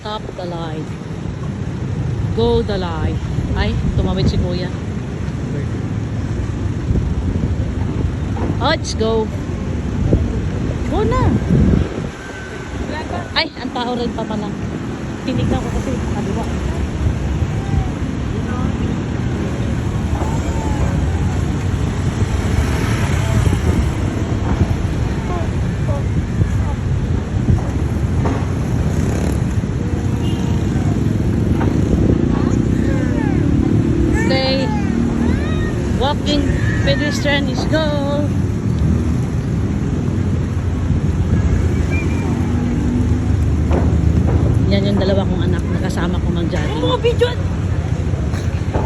Stop the line. Go the line. Ay, tumawid si kuya. Let's go. Go na. Ay, ang tao rin pa pala. Tinignan ko kasi kaliwa. Okay. Walking pedestrian is go. Yan yung dalawa kong anak na kasama ko mag-jogging. Mga bidyon!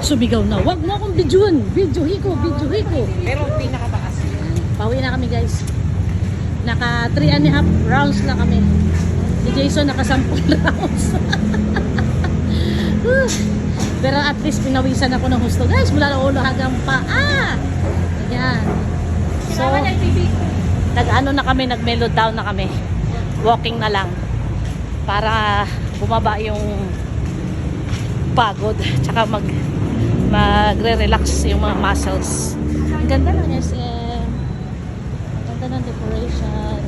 Sumigaw na. Wag mo akong bidyon! Bidyohi ko! Bidyohi ko! Pero pinakataas. Pauwi na kami guys. Naka 3.5 rounds na kami. Si Jason naka 10 rounds. Pero at least pinawisan ako ng husto guys. Mula ng ulo hanggang paa. Ayan. So, nag-ano na kami, nag-mellow down na kami. Walking na lang. Para bumaba yung pagod. Tsaka magre-relax yung mga muscles. Ang ganda ng SM. Ang ganda ng decoration.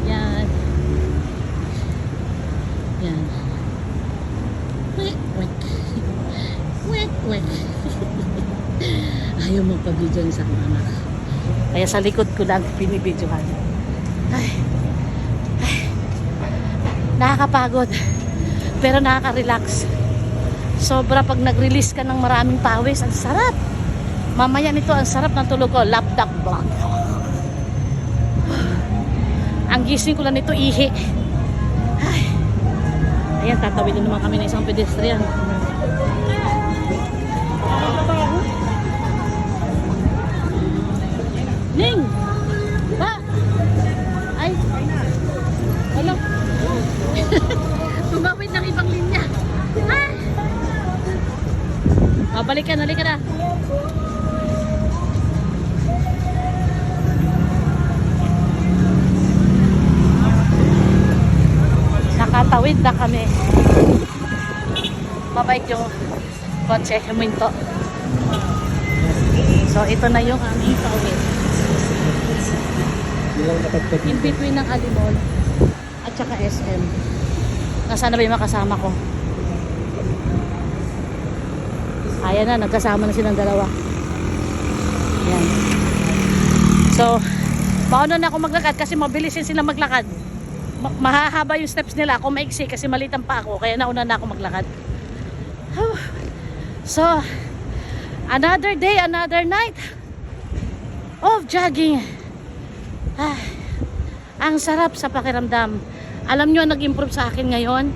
Yan. Yan. Wek, wek. Wek, wek. Ayaw magpabidyo sa akong anak. Kaya sa likod ko lang pinibidyohan. Ay. Nakakapagod. Pero nakaka-relax. Sobra pag nag-release ka ng maraming pawis. Ang sarap. Mamaya nito, ang sarap ng tulog ko. Laptop block. Ang gising ko lang nito, ihi. Ay. Ayan, tatawid naman kami ng isang pedestrian. Ning! Ba! Ay! Wala. Tumawid ng ibang linya. Ay! O, balik ka na. Nakatawid na kami. Mabait yung kotse, huminto. So, ito na yung aming tawid. In between ng Alimol at saka SM. Nasaan na ba yung makasama ko? Ayan na, nagkasama na silang dalawa. Ayan. So, mauna na ako maglakad kasi mabilis sila maglakad. Mahahaba yung steps nila. Ako maiksi kasi malitan pa ako. Kaya nauna na ako maglakad. So, another day, another night of jogging. Ang sarap sa pakiramdam. Alam nyo, nag-improve sa akin ngayon.